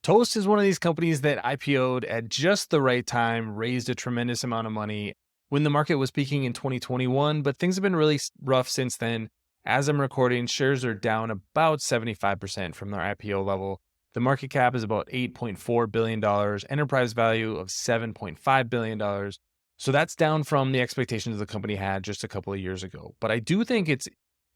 Toast is one of these companies that IPO'd at just the right time, raised a tremendous amount of money when the market was peaking in 2021, but things have been really rough since then. As I'm recording, shares are down about 75% from their IPO level. The market cap is about $8.4 billion, enterprise value of $7.5 billion. So that's down from the expectations the company had just a couple of years ago. But I do think it's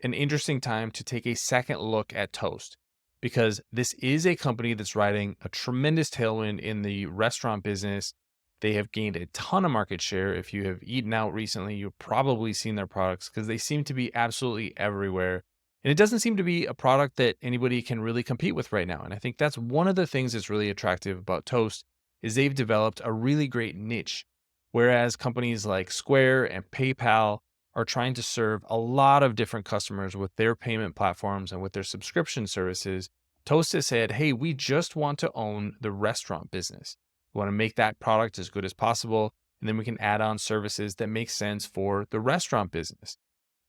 an interesting time to take a second look at Toast, because this is a company that's riding a tremendous tailwind in the restaurant business. They have gained a ton of market share. If you have eaten out recently, you've probably seen their products because they seem to be absolutely everywhere. And it doesn't seem to be a product that anybody can really compete with right now. And I think that's one of the things that's really attractive about Toast is they've developed a really great niche. Whereas companies like Square and PayPal are trying to serve a lot of different customers with their payment platforms and with their subscription services, Toast has said, hey, we just want to own the restaurant business. We want to make that product as good as possible, and then we can add on services that make sense for the restaurant business.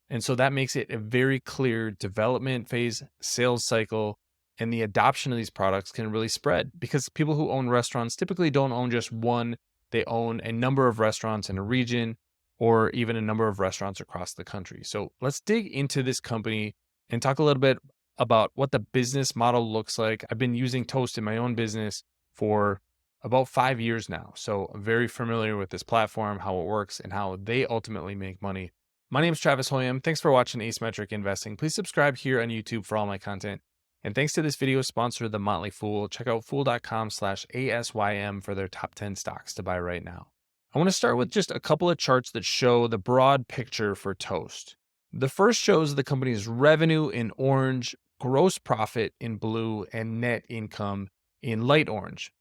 And so that makes it a very clear development phase, sales cycle, and the adoption of these products can really spread because people who own restaurants typically don't own just one. They own a number of restaurants in a region or even a number of restaurants across the country. So let's dig into this company and talk a little bit about what the business model looks like. I've been using Toast in my own business for about 5 years now. So I'm very familiar with this platform, how it works, and how they ultimately make money. My name is Travis Hoium. Thanks for watching Asymmetric Investing. Please subscribe here on YouTube for all my content. And thanks to this video sponsor, The Motley Fool. Check out fool.com/ASYM for their top 10 stocks to buy right now. I want to start with just a couple of charts that show the broad picture for Toast. The first shows the company's revenue in orange, gross profit in blue, and net income in light orange.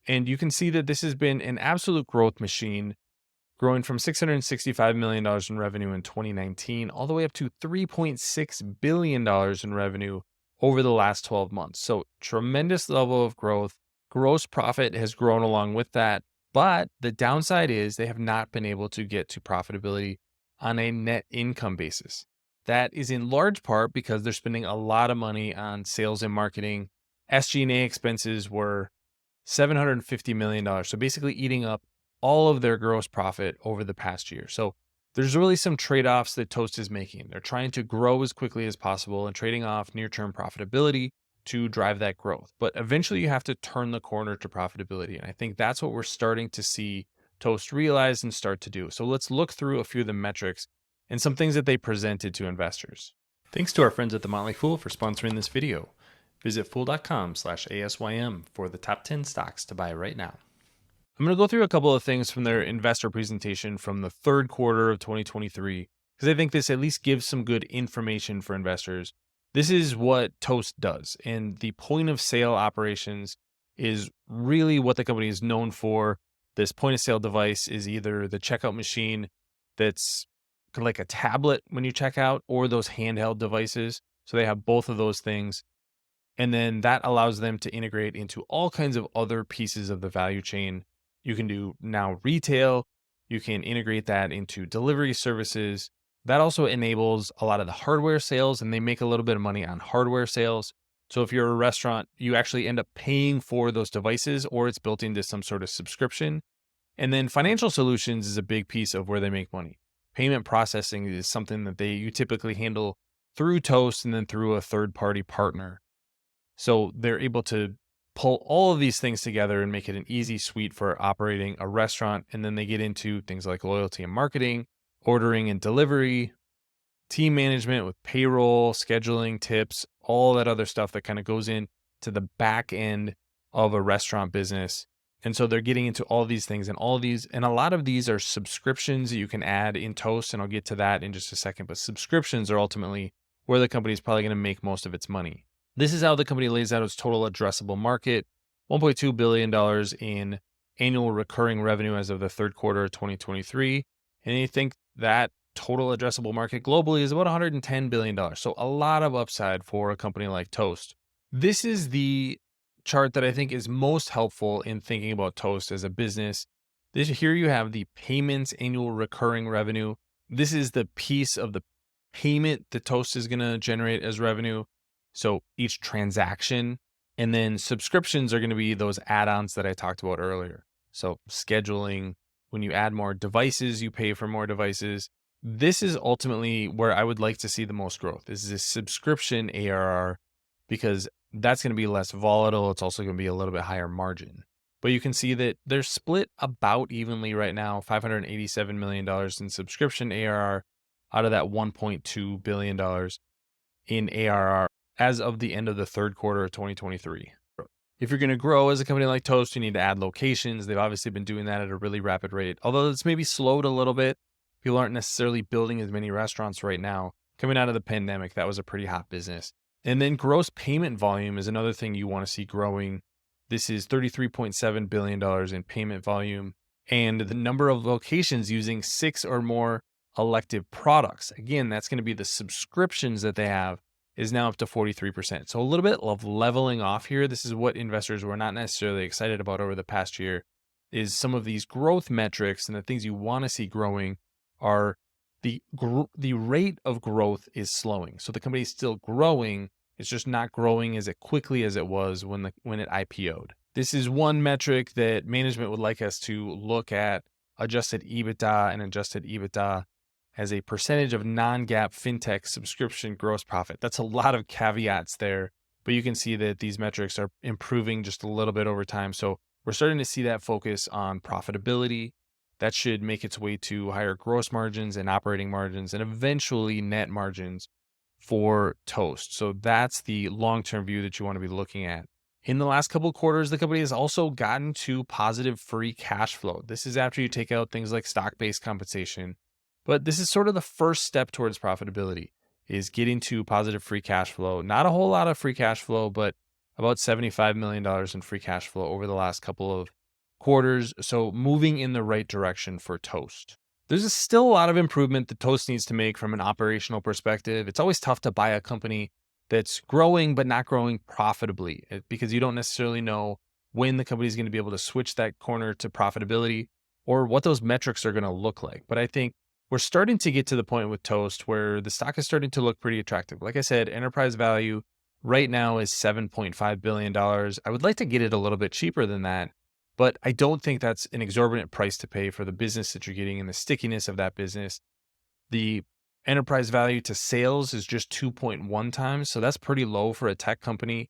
And you can see that this has been an absolute growth machine, growing from $665 million in revenue in 2019 all the way up to $3.6 billion in revenue over the last 12 months. So tremendous level of growth. Gross profit has grown along with that. But the downside is they have not been able to get to profitability on a net income basis. That is in large part because they're spending a lot of money on sales and marketing. SG&A expenses were $750 million. So basically eating up all of their gross profit over the past year. So there's really some trade-offs that Toast is making. They're trying to grow as quickly as possible and trading off near-term profitability to drive that growth. But eventually you have to turn the corner to profitability. And I think that's what we're starting to see Toast realize and start to do. So let's look through a few of the metrics and some things that they presented to investors. Thanks to our friends at The Motley Fool for sponsoring this video. Visit fool.com/ASYM for the top 10 stocks to buy right now. I'm going to go through a couple of things from their investor presentation from the third quarter of 2023, because I think this at least gives some good information for investors. This is what Toast does, and the point of sale operations is really what the company is known for. This point of sale device is either the checkout machine that's like a tablet when you check out, or those handheld devices. So they have both of those things. And then that allows them to integrate into all kinds of other pieces of the value chain. You can do now retail. You can integrate that into delivery services. That also enables a lot of the hardware sales, and they make a little bit of money on hardware sales. So if you're a restaurant, you actually end up paying for those devices, or it's built into some sort of subscription. And then financial solutions is a big piece of where they make money. Payment processing is something that you typically handle through Toast and then through a third-party partner. So they're able to pull all of these things together and make it an easy suite for operating a restaurant. And then they get into things like loyalty and marketing, ordering and delivery, team management with payroll, scheduling, tips, all that other stuff that kind of goes into the back end of a restaurant business. And so they're getting into all these things, and a lot of these are subscriptions that you can add in Toast. And I'll get to that in just a second, but subscriptions are ultimately where the company is probably going to make most of its money. This is how the company lays out its total addressable market, $1.2 billion in annual recurring revenue as of the third quarter of 2023. And you think that total addressable market globally is about $110 billion. So a lot of upside for a company like Toast. This is the chart that I think is most helpful in thinking about Toast as a business. Here you have the payments annual recurring revenue. This is the piece of the payment that Toast is going to generate as revenue. So each transaction And then subscriptions are going to be those add-ons that I talked about earlier. So scheduling, when you add more devices, you pay for more devices. This is ultimately where I would like to see the most growth. This is a subscription ARR because that's going to be less volatile. It's also going to be a little bit higher margin. But you can see that they're split about evenly right now, $587 million in subscription ARR out of that $1.2 billion in ARR as of the end of the third quarter of 2023. If you're going to grow as a company like Toast, you need to add locations. They've obviously been doing that at a really rapid rate, although it's maybe slowed a little bit. People aren't necessarily building as many restaurants right now. Coming out of the pandemic, that was a pretty hot business. And then gross payment volume is another thing you want to see growing. This is $33.7 billion in payment volume, and the number of locations using 6 or more elective products. Again, that's going to be the subscriptions that they have is now up to 43%. So a little bit of leveling off here. This is what investors were not necessarily excited about over the past year, is some of these growth metrics and the things you want to see growing are the rate of growth is slowing. So the company is still growing. It's just not growing as quickly as it was when it IPO'd. This is one metric that management would like us to look at, adjusted EBITDA and adjusted EBITDA as a percentage of non-GAAP fintech subscription gross profit. That's a lot of caveats there, but you can see that these metrics are improving just a little bit over time. So we're starting to see that focus on profitability. That should make its way to higher gross margins and operating margins and eventually net margins for Toast. So that's the long-term view that you want to be looking at. In the last couple of quarters, the company has also gotten to positive free cash flow. This is after you take out things like stock-based compensation. But this is sort of the first step towards profitability, is getting to positive free cash flow. Not a whole lot of free cash flow, but about $75 million in free cash flow over the last couple of quarters. So moving in the right direction for Toast. There's still a lot of improvement that Toast needs to make from an operational perspective. It's always tough to buy a company that's growing but not growing profitably because you don't necessarily know when the company is going to be able to switch that corner to profitability or what those metrics are going to look like. But I think we're starting to get to the point with Toast where the stock is starting to look pretty attractive. Like I said, enterprise value right now is $7.5 billion. I would like to get it a little bit cheaper than that, but I don't think that's an exorbitant price to pay for the business that you're getting and the stickiness of that business. The enterprise value to sales is just 2.1 times. So that's pretty low for a tech company.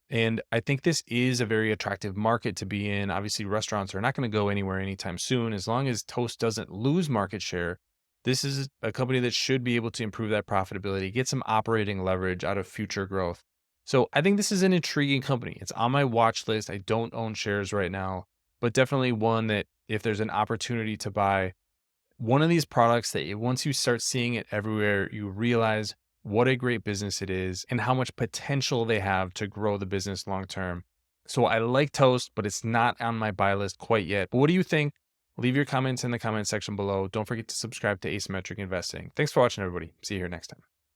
And I think this is a very attractive market to be in. Obviously, restaurants are not going to go anywhere anytime soon. As long as Toast doesn't lose market share, this is a company that should be able to improve that profitability, get some operating leverage out of future growth. So I think this is an intriguing company. It's on my watch list. I don't own shares right now, but definitely one that if there's an opportunity to buy one of these products that once you start seeing it everywhere, you realize what a great business it is and how much potential they have to grow the business long term. So I like Toast, but it's not on my buy list quite yet. But what do you think? Leave your comments in the comment section below. Don't forget to subscribe to Asymmetric Investing. Thanks for watching, everybody. See you here next time.